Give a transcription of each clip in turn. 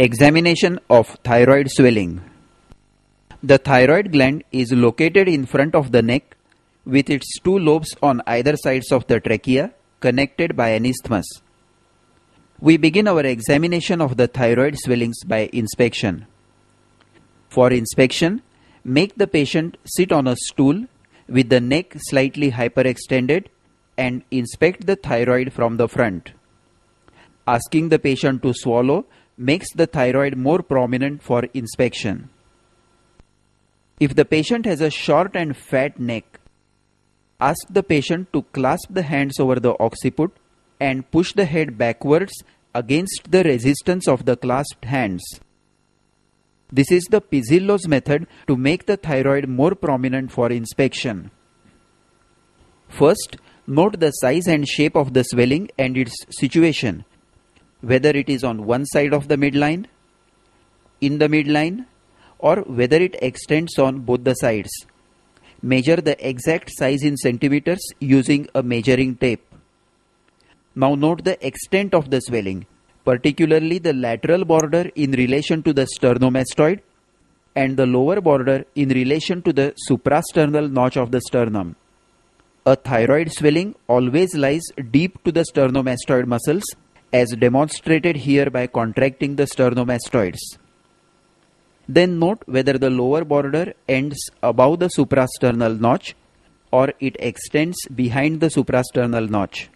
Examination of thyroid swelling. The thyroid gland is located in front of the neck with its two lobes on either sides of the trachea connected by an isthmus. We begin our examination of the thyroid swellings by inspection. For inspection, make the patient sit on a stool with the neck slightly hyperextended and inspect the thyroid from the front. Asking the patient to swallow makes the thyroid more prominent for inspection. If the patient has a short and fat neck, ask the patient to clasp the hands over the occiput and push the head backwards against the resistance of the clasped hands. This is the Pizzillo's method to make the thyroid more prominent for inspection. First, note the size and shape of the swelling and its situation, whether it is on one side of the midline, in the midline, or whether it extends on both the sides. Measure the exact size in centimeters using a measuring tape. Now note the extent of the swelling, particularly the lateral border in relation to the sternomastoid and the lower border in relation to the suprasternal notch of the sternum. A thyroid swelling always lies deep to the sternomastoid muscles, as demonstrated here by contracting the sternomastoids. Then note whether the lower border ends above the suprasternal notch or it extends behind the suprasternal notch.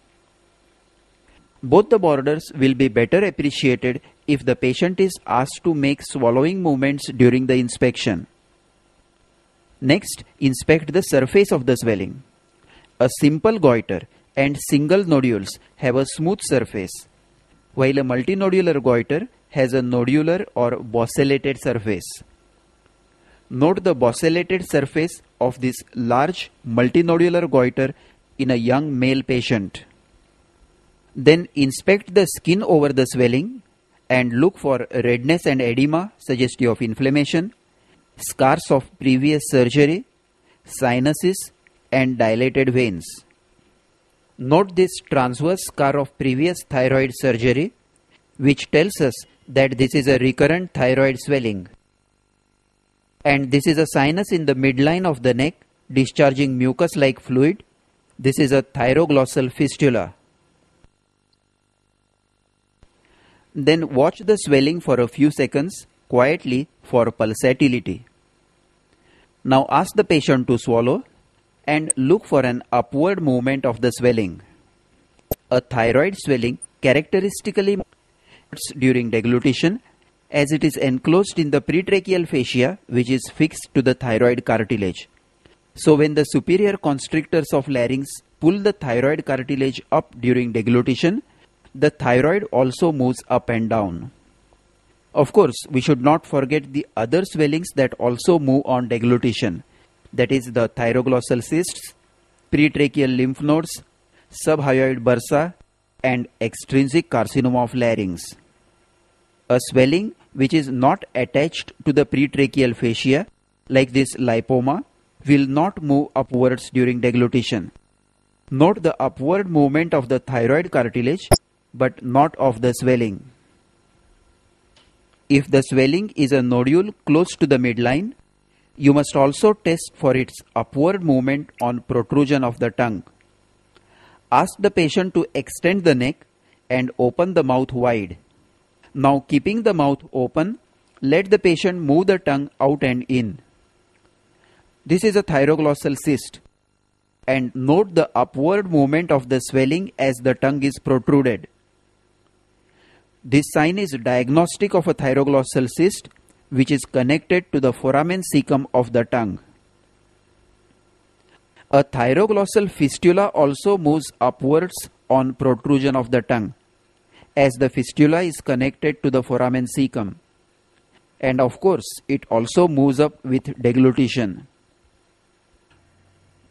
Both the borders will be better appreciated if the patient is asked to make swallowing movements during the inspection. Next, inspect the surface of the swelling. A simple goiter and single nodules have a smooth surface, while a multinodular goiter has a nodular or bossellated surface. Note the bossellated surface of this large multinodular goiter in a young male patient. Then inspect the skin over the swelling and look for redness and edema suggestive of inflammation, scars of previous surgery, sinuses, and dilated veins. Note this transverse scar of previous thyroid surgery, which tells us that this is a recurrent thyroid swelling. And this is a sinus in the midline of the neck discharging mucus-like fluid. This is a thyroglossal fistula. Then watch the swelling for a few seconds quietly for pulsatility. Now ask the patient to swallow and look for an upward movement of the swelling. A thyroid swelling characteristically during deglutition, as it is enclosed in the pretracheal fascia, which is fixed to the thyroid cartilage. So when the superior constrictors of larynx pull the thyroid cartilage up during deglutition, the thyroid also moves up and down. Of course, we should not forget the other swellings that also move on deglutition, that is the thyroglossal cysts, pretracheal lymph nodes, subhyoid bursa, and extrinsic carcinoma of larynx. A swelling which is not attached to the pretracheal fascia, like this lipoma, will not move upwards during deglutition. Note the upward movement of the thyroid cartilage, but not of the swelling. If the swelling is a nodule close to the midline, you must also test for its upward movement on protrusion of the tongue. Ask the patient to extend the neck and open the mouth wide. Now, keeping the mouth open, let the patient move the tongue out and in. This is a thyroglossal cyst, and note the upward movement of the swelling as the tongue is protruded. This sign is diagnostic of a thyroglossal cyst which is connected to the foramen cecum of the tongue. A thyroglossal fistula also moves upwards on protrusion of the tongue, as the fistula is connected to the foramen cecum. And of course, it also moves up with deglutition.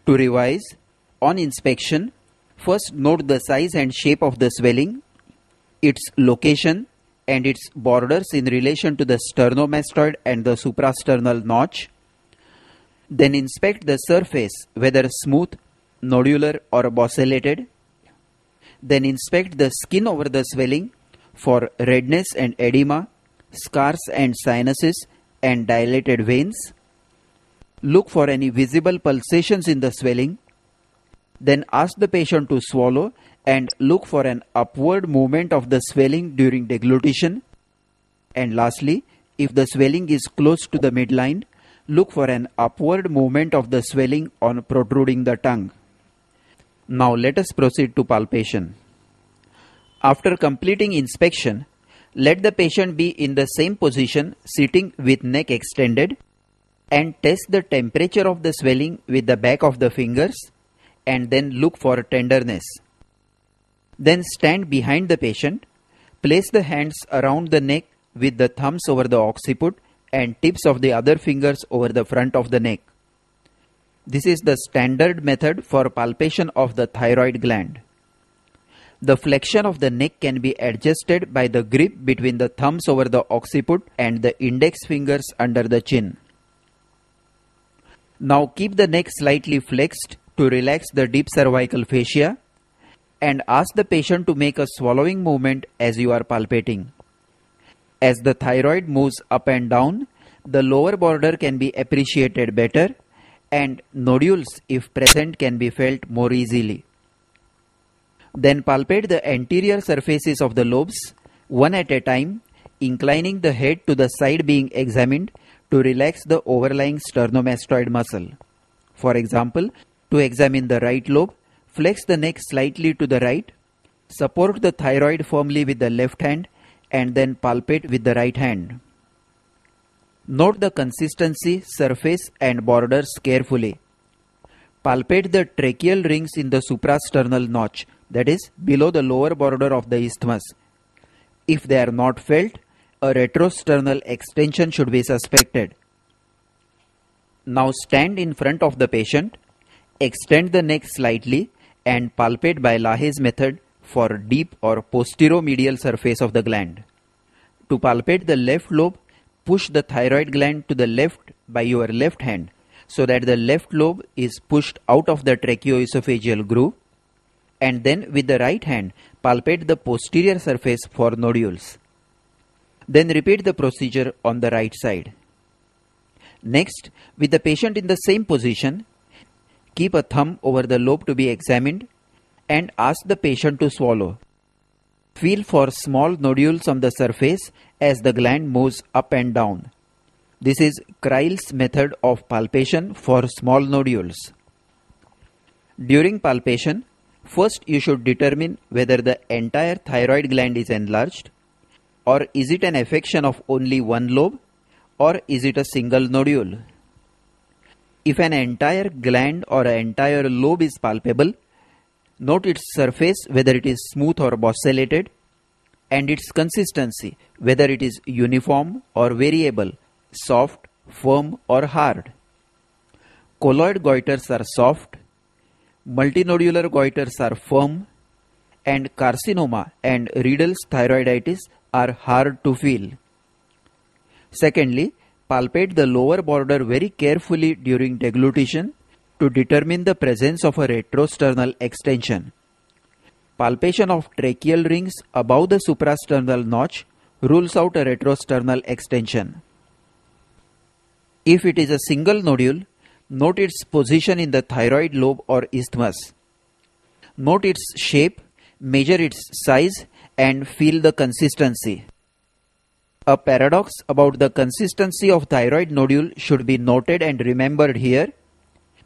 To revise, on inspection, first note the size and shape of the swelling, its location, and its borders in relation to the sternomastoid and the suprasternal notch. Then inspect the surface, whether smooth, nodular, or bossellated. Then inspect the skin over the swelling for redness and edema, scars and sinuses and dilated veins. Look for any visible pulsations in the swelling. Then ask the patient to swallow and look for an upward movement of the swelling during deglutition. And lastly, if the swelling is close to the midline, look for an upward movement of the swelling on protruding the tongue. Now let us proceed to palpation. After completing inspection, let the patient be in the same position sitting with neck extended and test the temperature of the swelling with the back of the fingers and then look for tenderness. Then stand behind the patient, place the hands around the neck with the thumbs over the occiput and tips of the other fingers over the front of the neck. This is the standard method for palpation of the thyroid gland. The flexion of the neck can be adjusted by the grip between the thumbs over the occiput and the index fingers under the chin. Now keep the neck slightly flexed to relax the deep cervical fascia and ask the patient to make a swallowing movement as you are palpating. As the thyroid moves up and down, the lower border can be appreciated better and nodules, if present, can be felt more easily. Then palpate the anterior surfaces of the lobes, one at a time, inclining the head to the side being examined to relax the overlying sternomastoid muscle. For example, to examine the right lobe, flex the neck slightly to the right, support the thyroid firmly with the left hand, and then palpate with the right hand. Note the consistency, surface and borders carefully. Palpate the tracheal rings in the suprasternal notch, that is, below the lower border of the isthmus. If they are not felt, a retrosternal extension should be suspected. Now stand in front of the patient, extend the neck slightly and palpate by Lahaye's method for deep or posteromedial surface of the gland. To palpate the left lobe, push the thyroid gland to the left by your left hand so that the left lobe is pushed out of the tracheoesophageal groove, and then with the right hand palpate the posterior surface for nodules. Then repeat the procedure on the right side. Next, with the patient in the same position, keep a thumb over the lobe to be examined and ask the patient to swallow. Feel for small nodules on the surface as the gland moves up and down. This is Kreil's method of palpation for small nodules. During palpation, first you should determine whether the entire thyroid gland is enlarged, or is it an affection of only one lobe, or is it a single nodule. If an entire gland or an entire lobe is palpable, note its surface whether it is smooth or bossellated, and its consistency whether it is uniform or variable, soft, firm or hard. Colloid goiters are soft, multinodular goiters are firm, and carcinoma and Riedel's thyroiditis are hard to feel. Secondly, palpate the lower border very carefully during deglutition to determine the presence of a retrosternal extension. Palpation of tracheal rings above the suprasternal notch rules out a retrosternal extension. If it is a single nodule, note its position in the thyroid lobe or isthmus. Note its shape, measure its size, and feel the consistency. A paradox about the consistency of thyroid nodule should be noted and remembered here,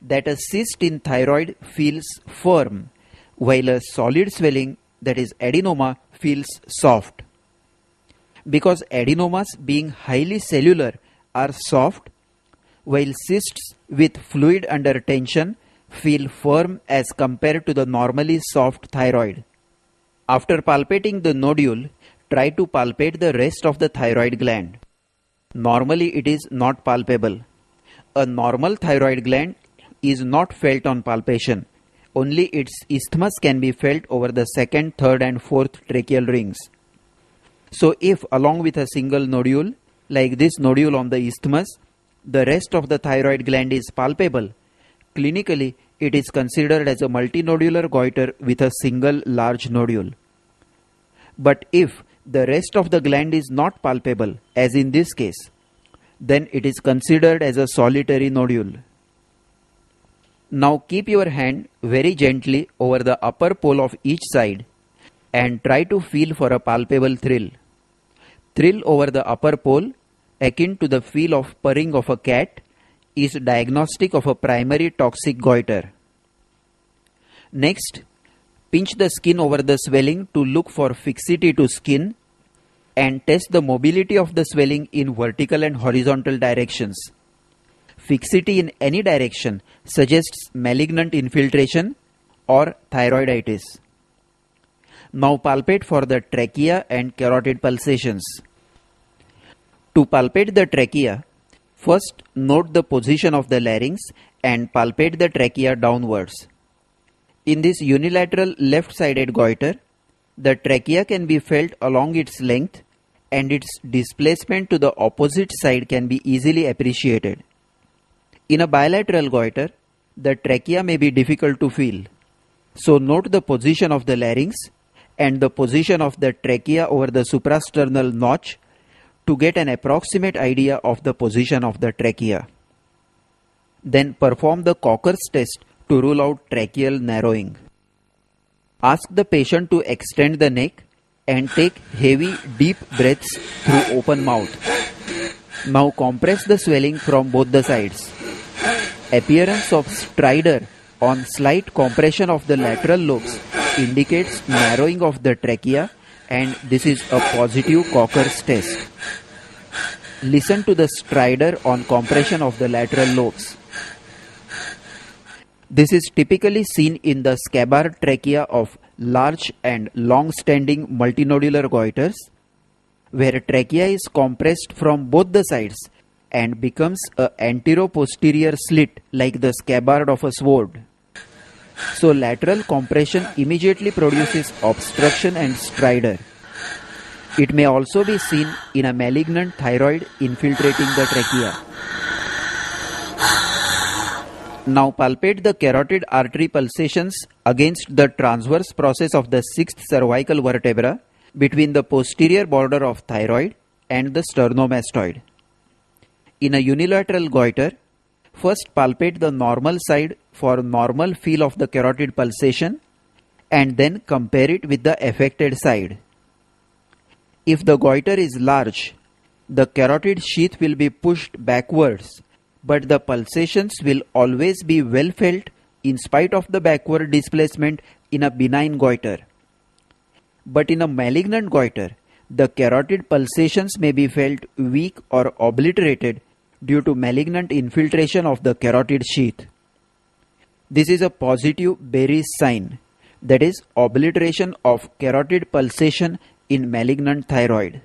that a cyst in thyroid feels firm, while a solid swelling, that is adenoma, feels soft. Because adenomas, being highly cellular, are soft, while cysts with fluid under tension feel firm as compared to the normally soft thyroid. After palpating the nodule, try to palpate the rest of the thyroid gland. Normally it is not palpable. A normal thyroid gland is not felt on palpation. Only its isthmus can be felt over the second, third and fourth tracheal rings. So if along with a single nodule, like this nodule on the isthmus, the rest of the thyroid gland is palpable, clinically it is considered as a multinodular goiter with a single large nodule. But if the rest of the gland is not palpable, as in this case, then it is considered as a solitary nodule. Now keep your hand very gently over the upper pole of each side and try to feel for a palpable thrill. Thrill over the upper pole, akin to the feel of purring of a cat, is diagnostic of a primary toxic goiter. Next, pinch the skin over the swelling to look for fixity to skin and test the mobility of the swelling in vertical and horizontal directions. Fixity in any direction suggests malignant infiltration or thyroiditis. Now palpate for the trachea and carotid pulsations. To palpate the trachea, first note the position of the larynx and palpate the trachea downwards. In this unilateral left-sided goiter, the trachea can be felt along its length and its displacement to the opposite side can be easily appreciated. In a bilateral goiter, the trachea may be difficult to feel. So note the position of the larynx and the position of the trachea over the suprasternal notch to get an approximate idea of the position of the trachea. Then perform the Cocker's test to rule out tracheal narrowing. Ask the patient to extend the neck and take heavy, deep breaths through open mouth. Now compress the swelling from both the sides. Appearance of stridor on slight compression of the lateral lobes indicates narrowing of the trachea, and this is a positive Cocker's test. Listen to the stridor on compression of the lateral lobes. This is typically seen in the scabbard trachea of large and long-standing multinodular goiters, where trachea is compressed from both the sides and becomes an antero-posterior slit like the scabbard of a sword. So lateral compression immediately produces obstruction and stridor. It may also be seen in a malignant thyroid infiltrating the trachea. Now palpate the carotid artery pulsations against the transverse process of the sixth cervical vertebra between the posterior border of thyroid and the sternomastoid. In a unilateral goiter, first palpate the normal side for normal feel of the carotid pulsation and then compare it with the affected side. If the goiter is large, the carotid sheath will be pushed backwards, but the pulsations will always be well felt in spite of the backward displacement in a benign goiter. But in a malignant goiter, the carotid pulsations may be felt weak or obliterated due to malignant infiltration of the carotid sheath. This is a positive Berry's sign, that is, obliteration of carotid pulsation in malignant thyroid.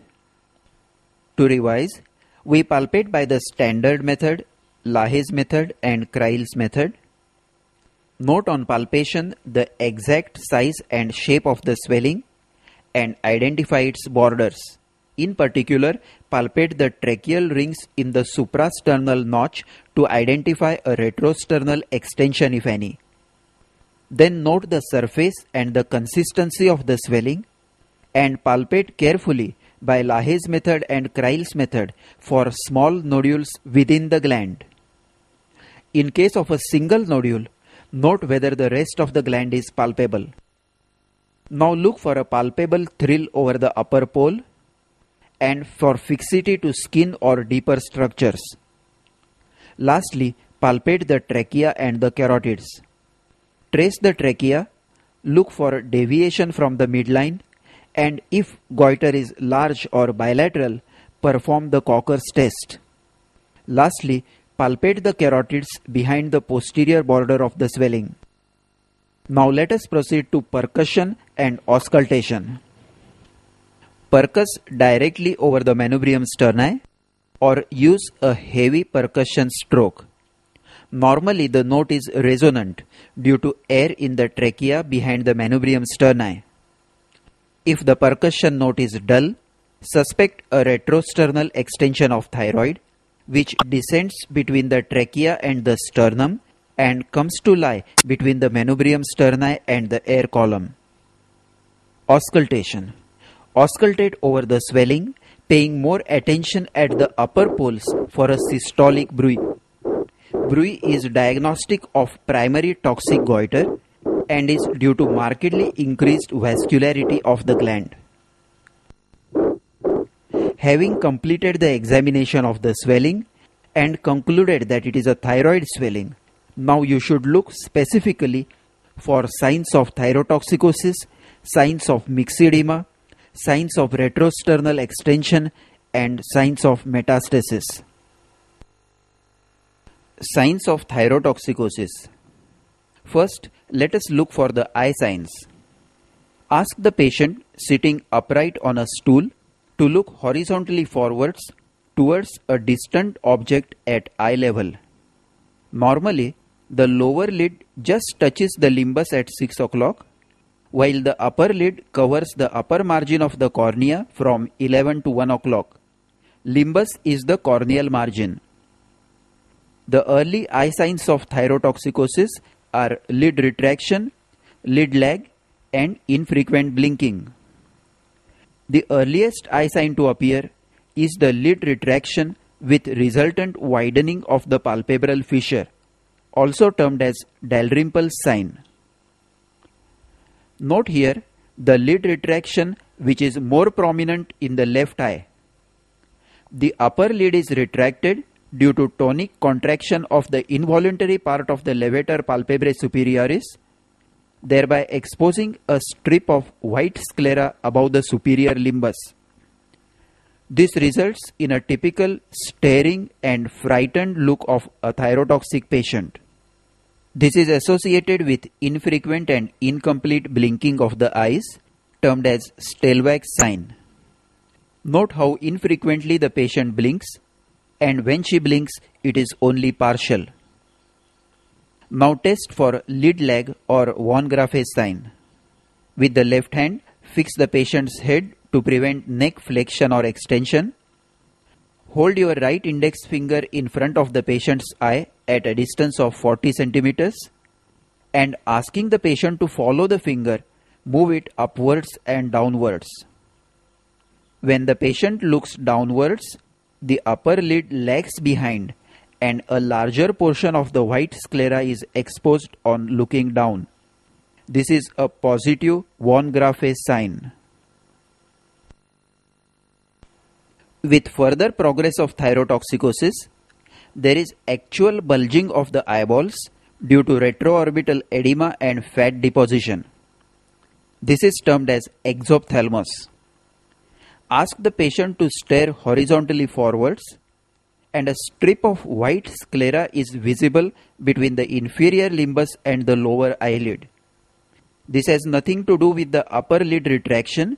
To revise, we palpate by the standard method, Lahaye's method and Kreil's method. Note on palpation the exact size and shape of the swelling and identify its borders. In particular, palpate the tracheal rings in the suprasternal notch to identify a retrosternal extension if any. Then note the surface and the consistency of the swelling and palpate carefully by Lahaye's method and Kreil's method for small nodules within the gland. In case of a single nodule, note whether the rest of the gland is palpable. Now look for a palpable thrill over the upper pole and for fixity to skin or deeper structures. Lastly, palpate the trachea and the carotids. Trace the trachea, look for deviation from the midline, and if goiter is large or bilateral, perform the Cocker's test. Lastly, palpate the carotids behind the posterior border of the swelling. Now let us proceed to percussion and auscultation. Percuss directly over the manubrium sterni or use a heavy percussion stroke. Normally the note is resonant due to air in the trachea behind the manubrium sterni. If the percussion note is dull, suspect a retrosternal extension of thyroid which descends between the trachea and the sternum and comes to lie between the manubrium sterni and the air column. Auscultation. Auscultate over the swelling, paying more attention at the upper poles for a systolic bruit. Bruit is diagnostic of primary toxic goiter and is due to markedly increased vascularity of the gland. Having completed the examination of the swelling and concluded that it is a thyroid swelling, now you should look specifically for signs of thyrotoxicosis, signs of myxedema, signs of retrosternal extension, and signs of metastasis. Signs of thyrotoxicosis. First, let us look for the eye signs. Ask the patient sitting upright on a stool to look horizontally forwards towards a distant object at eye level. Normally, the lower lid just touches the limbus at 6 o'clock, while the upper lid covers the upper margin of the cornea from 11 to 1 o'clock. Limbus is the corneal margin. The early eye signs of thyrotoxicosis are lid retraction, lid lag, and infrequent blinking. The earliest eye sign to appear is the lid retraction with resultant widening of the palpebral fissure, also termed as Dalrymple's sign. Note here the lid retraction which is more prominent in the left eye. The upper lid is retracted due to tonic contraction of the involuntary part of the levator palpebrae superioris, thereby exposing a strip of white sclera above the superior limbus. This results in a typical staring and frightened look of a thyrotoxic patient. This is associated with infrequent and incomplete blinking of the eyes, termed as Stelzach's sign. Note how infrequently the patient blinks, and when she blinks, it is only partial. Now test for lid lag or von Graff's sign. With the left hand, fix the patient's head to prevent neck flexion or extension. Hold your right index finger in front of the patient's eye at a distance of 40 centimeters and asking the patient to follow the finger, move it upwards and downwards. When the patient looks downwards, the upper lid lags behind and a larger portion of the white sclera is exposed on looking down. This is a positive von Graff's sign. With further progress of thyrotoxicosis, there is actual bulging of the eyeballs due to retroorbital edema and fat deposition. This is termed as exophthalmos. Ask the patient to stare horizontally forwards, and a strip of white sclera is visible between the inferior limbus and the lower eyelid. This has nothing to do with the upper lid retraction,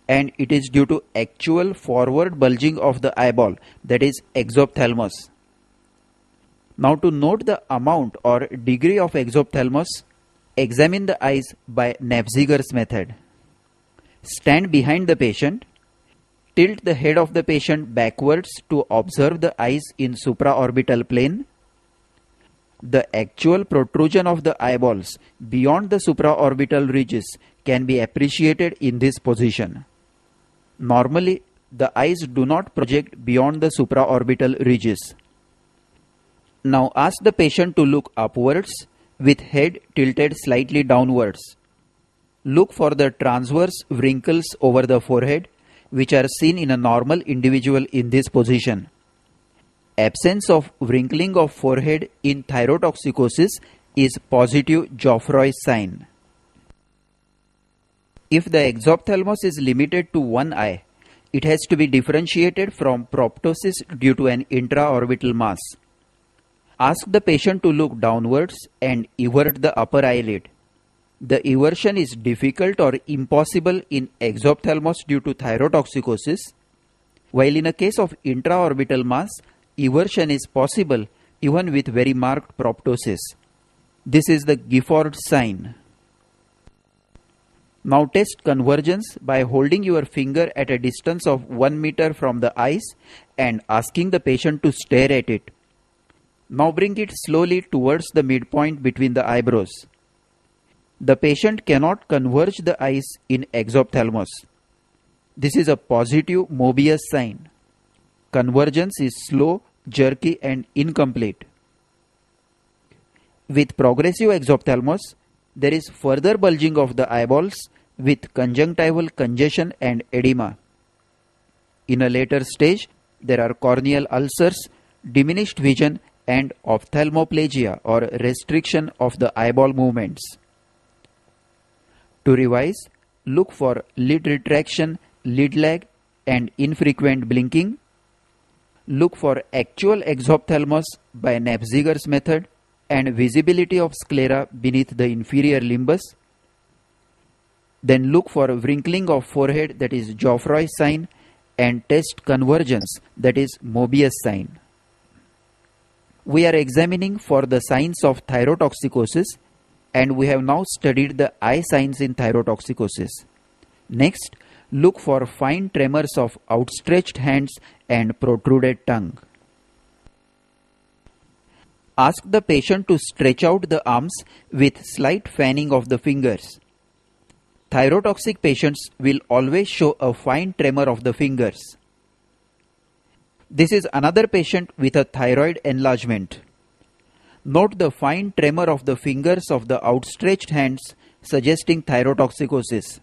and it is due to actual forward bulging of the eyeball, that is exophthalmos. Now to note the amount or degree of exophthalmos, examine the eyes by Nafziger's method. Stand behind the patient, tilt the head of the patient backwards to observe the eyes in supraorbital plane. The actual protrusion of the eyeballs beyond the supraorbital ridges can be appreciated in this position. Normally, the eyes do not project beyond the supraorbital ridges. Now ask the patient to look upwards with head tilted slightly downwards. Look for the transverse wrinkles over the forehead which are seen in a normal individual in this position. Absence of wrinkling of forehead in thyrotoxicosis is positive Geoffroy's sign. If the exophthalmos is limited to one eye, it has to be differentiated from proptosis due to an intraorbital mass. Ask the patient to look downwards and evert the upper eyelid. The eversion is difficult or impossible in exophthalmos due to thyrotoxicosis, while in a case of intraorbital mass, eversion is possible even with very marked proptosis. This is the Gifford sign. Now test convergence by holding your finger at a distance of 1 meter from the eyes and asking the patient to stare at it. Now bring it slowly towards the midpoint between the eyebrows. The patient cannot converge the eyes in exophthalmos. This is a positive Mobius sign. Convergence is slow, jerky and incomplete. With progressive exophthalmos, there is further bulging of the eyeballs with conjunctival congestion and edema. In a later stage, there are corneal ulcers, diminished vision and ophthalmoplegia or restriction of the eyeball movements. To revise, look for lid retraction, lid lag and infrequent blinking. Look for actual exophthalmos by Napziger's method and visibility of sclera beneath the inferior limbus. Then look for wrinkling of forehead, that is Geoffroy sign, and test convergence, that is Mobius sign. We are examining for the signs of thyrotoxicosis, and we have now studied the eye signs in thyrotoxicosis. Next, look for fine tremors of outstretched hands and protruded tongue. Ask the patient to stretch out the arms with slight fanning of the fingers. Thyrotoxic patients will always show a fine tremor of the fingers. This is another patient with a thyroid enlargement. Note the fine tremor of the fingers of the outstretched hands, suggesting thyrotoxicosis.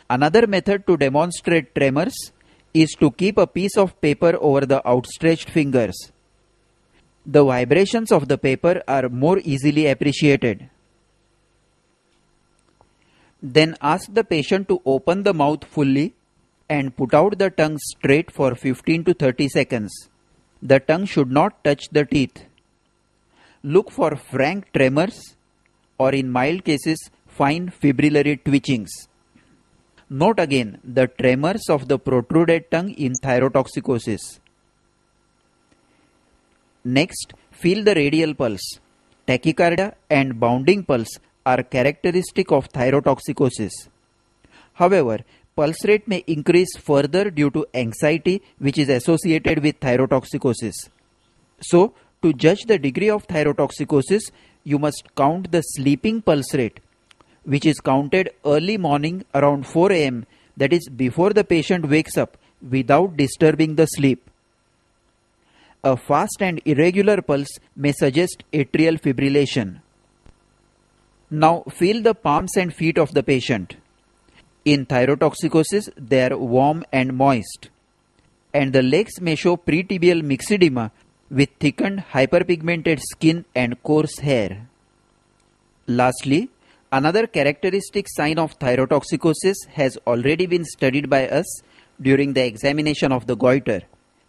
Another method to demonstrate tremors is to keep a piece of paper over the outstretched fingers. The vibrations of the paper are more easily appreciated. Then ask the patient to open the mouth fully and put out the tongue straight for 15 to 30 seconds. The tongue should not touch the teeth. Look for frank tremors or in mild cases fine fibrillary twitchings. Note again the tremors of the protruded tongue in thyrotoxicosis. Next, feel the radial pulse. Tachycardia and bounding pulse are characteristic of thyrotoxicosis. However, pulse rate may increase further due to anxiety which is associated with thyrotoxicosis. So, to judge the degree of thyrotoxicosis, you must count the sleeping pulse rate, which is counted early morning around 4 am, that is before the patient wakes up, without disturbing the sleep. A fast and irregular pulse may suggest atrial fibrillation. Now feel the palms and feet of the patient. In thyrotoxicosis, they are warm and moist, and the legs may show pretibial myxedema with thickened hyperpigmented skin and coarse hair. Lastly, another characteristic sign of thyrotoxicosis has already been studied by us during the examination of the goiter,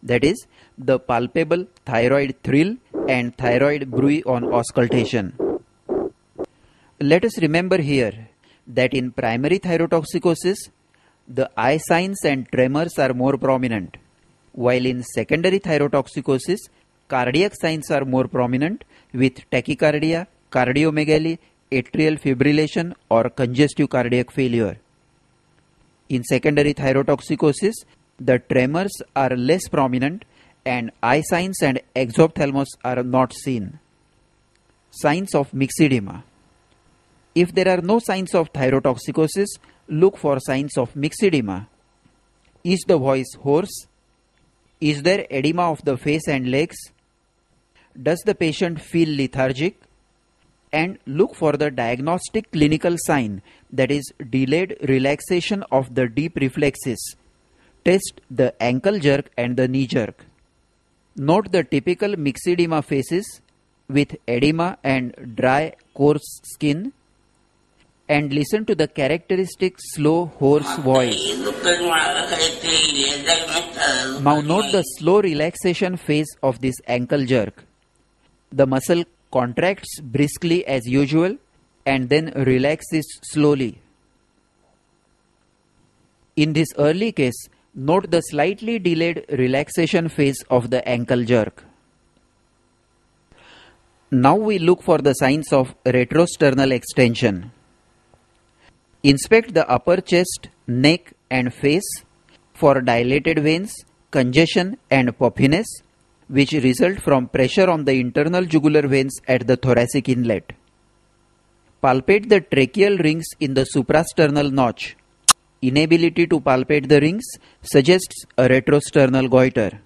that is, the palpable thyroid thrill and thyroid bruit on auscultation. Let us remember here that in primary thyrotoxicosis, the eye signs and tremors are more prominent, while in secondary thyrotoxicosis, cardiac signs are more prominent with tachycardia, cardiomegaly, atrial fibrillation or congestive cardiac failure. In secondary thyrotoxicosis, the tremors are less prominent and eye signs and exophthalmos are not seen. Signs of myxedema. If there are no signs of thyrotoxicosis, look for signs of myxedema. Is the voice hoarse? Is there edema of the face and legs? Does the patient feel lethargic? And look for the diagnostic clinical sign, that is delayed relaxation of the deep reflexes. Test the ankle jerk and the knee jerk. Note the typical myxedema faces with edema and dry, coarse skin, and listen to the characteristic slow, hoarse voice. Now note the slow relaxation phase of this ankle jerk. The muscle contracts briskly as usual and then relaxes slowly. In this early case, note the slightly delayed relaxation phase of the ankle jerk. Now we look for the signs of retrosternal extension. Inspect the upper chest, neck and face for dilated veins, congestion and puffiness, which result from pressure on the internal jugular veins at the thoracic inlet. Palpate the tracheal rings in the suprasternal notch. inability to palpate the rings suggests a retrosternal goiter.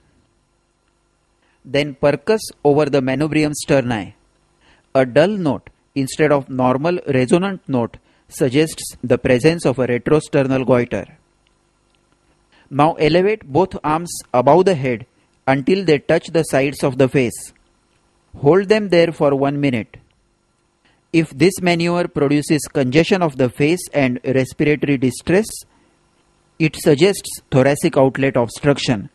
Then percus over the manubrium sterni. A dull note instead of normal resonant note suggests the presence of a retrosternal goiter. Now elevate both arms above the head until they touch the sides of the face. Hold them there for 1 minute. If this maneuver produces congestion of the face and respiratory distress, it suggests thoracic outlet obstruction,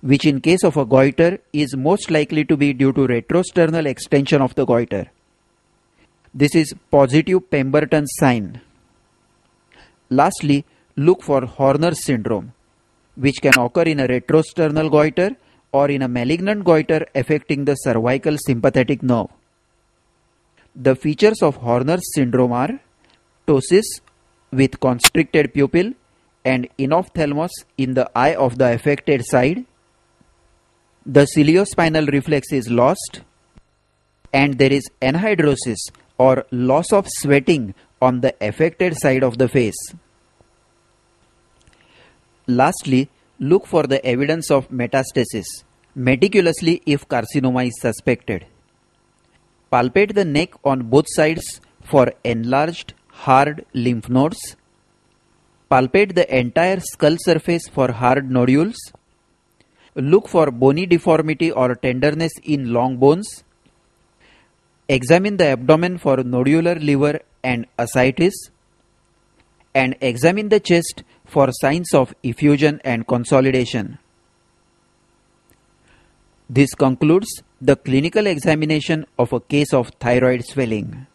which in case of a goiter is most likely to be due to retrosternal extension of the goiter. This is positive Pemberton's sign. Lastly, look for Horner's syndrome, which can occur in a retrosternal goiter or in a malignant goiter affecting the cervical sympathetic nerve. The features of Horner's syndrome are ptosis with constricted pupil and enophthalmos in the eye of the affected side. The ciliospinal reflex is lost, and there is anhidrosis or loss of sweating on the affected side of the face. Lastly, look for the evidence of metastasis meticulously if carcinoma is suspected. Palpate the neck on both sides for enlarged, hard lymph nodes. Palpate the entire skull surface for hard nodules. Look for bony deformity or tenderness in long bones. Examine the abdomen for nodular liver and ascites. And examine the chest for signs of effusion and consolidation. This concludes the clinical examination of a case of thyroid swelling.